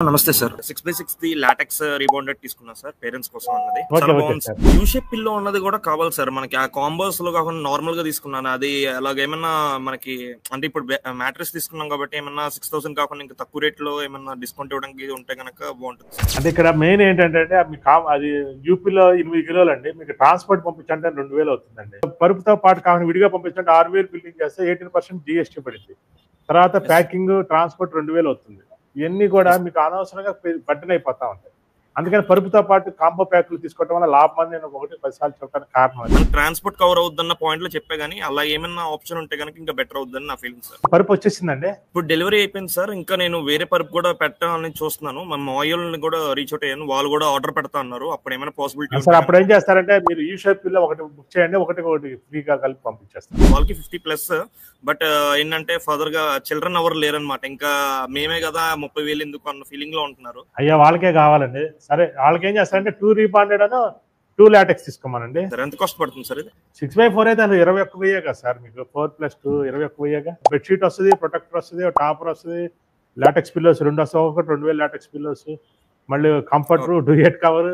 నమస్తే sir. 6x6 the LaTeX rebounded తీసుకున్నా sir parents కోసం అన్నది. చాలా బాగుంది సార్. యూ షేప్ పిల్లో ఉన్నది కూడా కావాలి సార్ మనకి. ఆ కాంబోస్ లో కాకుండా నార్మల్ గా తీసుకున్నాను. అది అలాగేమన్నా మనకి అంటే ఇప్పుడు మ్యాట్రెస్ తీసుకున్నాం కాబట్టి ఏమన్నా 6000 కాకుండా ఇంకా తక్కువ రేట్ లో ఏమన్నా డిస్కౌంట్ ఇవ్వడానికి ఉంటే కనుక బాగుంటుంది. అంటే ఇక్కడ మెయిన్ ఏంటంటే అది యూపీలో 8 కిలోలు అండి. మీకు ట్రాన్స్పోర్ట్ పంపించంటే 2000 అవుతుందండి. పరుపుతో పాటు కాకుండా విడిగా పంపించంటే 6000 బిల్లింగ్ చేస్తే 18% GST పడింది. తర్వాత ప్యాకింగ్ ట్రాన్స్పోర్ట్ 2000 అవుతుంది. ఇవన్నీ కూడా మీకు అనవసరంగా బడ్డన్ అయిపోతా ఉంటాయి. అందుకని పరుపుతో పాటు కాంబో ప్యాక్లు తీసుకోవడం వల్ల లాభం అని నేను 1-10 సార్లు చెప్పడానికి కారణం. ట్రాన్స్పోర్ట్ కవర్ అవుద్దన్న పాయింట్ లో చెప్పే గానీ అలా ఏమన్నా ఆప్షన్ ఉంటే కనుక ఇంకా బెటర్ అవుద్దని నా ఫీలింగ్ సార్. పరుపు వచ్చేసిందండి, ఇప్పుడు డెలివరీ అయిపోయింది సార్. ఇంకా నేను వేరే పరుపు కూడా పెట్టాలని చూస్తున్నాను. మా మాయల్ కూడా రీచ్ అవుట్ అయ్యాను. వాళ్ళు కూడా ఆర్డర్ పెడతా అన్నారు. అప్పుడు ఏమైనా పాసిబిలిటీ సార్ అప్పుడు ఏం చేస్తారంటే మీరు ఈ షేప్ పిల్లో ఒకటి బుక్ చేయండి, ఒకటి ఫ్రీగా కలిపి పంపించేస్తారు. వాళ్ళకి 50+. బట్ ఏంటంటే ఫర్దర్ గా చిల్డ్రన్ ఎవరు లేరనమాట. ఇంకా మేమే కదా 30,000 ఎందుకు అన్న ఫీలింగ్ లో ఉంటున్నారు. అయ్యా వాళ్ళకే కావాలండి. సరే వాళ్ళకి ఏం చేస్తారంటే 2 రీబాండెడ్ అని 2 లాటెక్స్ తీసుకోమనండి. సార్ ఎంత కాస్ట్ పడుతుంది సార్ ఇది? 6x4 అయితే 21,000 కదా సార్. మీకు 4+2 21,000. బెడ్షీట్ వస్తుంది, ప్రొటెక్టర్ వస్తుంది, టాపర్ వస్తుంది, లాటెక్స్ పిల్లోస్ 2 వస్తాయి. ఒకటి 2000 లాటెక్స్ పిల్లోస్, మళ్ళీ కంఫర్టర్, డ్యూయట్ కవర్,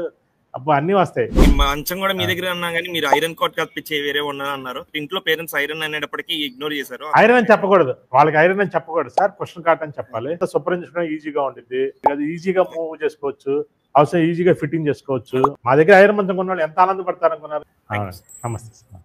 అబ్బా అన్ని వస్తాయి. మంచం కూడా మీ దగ్గర అన్నా కానీ మీరు ఐరన్ కోట్ కల్పించే వేరే ఉన్నా అన్నారు. ఇంట్లో పేరెంట్స్ ఐరన్ అనేటప్పటికీ ఇగ్నోర్ చేశారు. ఐరన్ అని చెప్పకూడదు, వాళ్ళకి ఐరన్ అని చెప్పకూడదు సార్, క్వశ్చన్ కాట్ అని చెప్పాలి. శుభ్రం చేసుకోవడం ఈజీగా ఉంటుంది, అది ఈజీగా మూవ్ చేసుకోవచ్చు, అవసరం ఈజీగా ఫిట్టింగ్ చేసుకోవచ్చు. మా దగ్గర ఐరన్ మంచం కొన్న వాళ్ళు ఎంత ఆనందపడతారు అనుకున్నారు. నమస్తే సార్.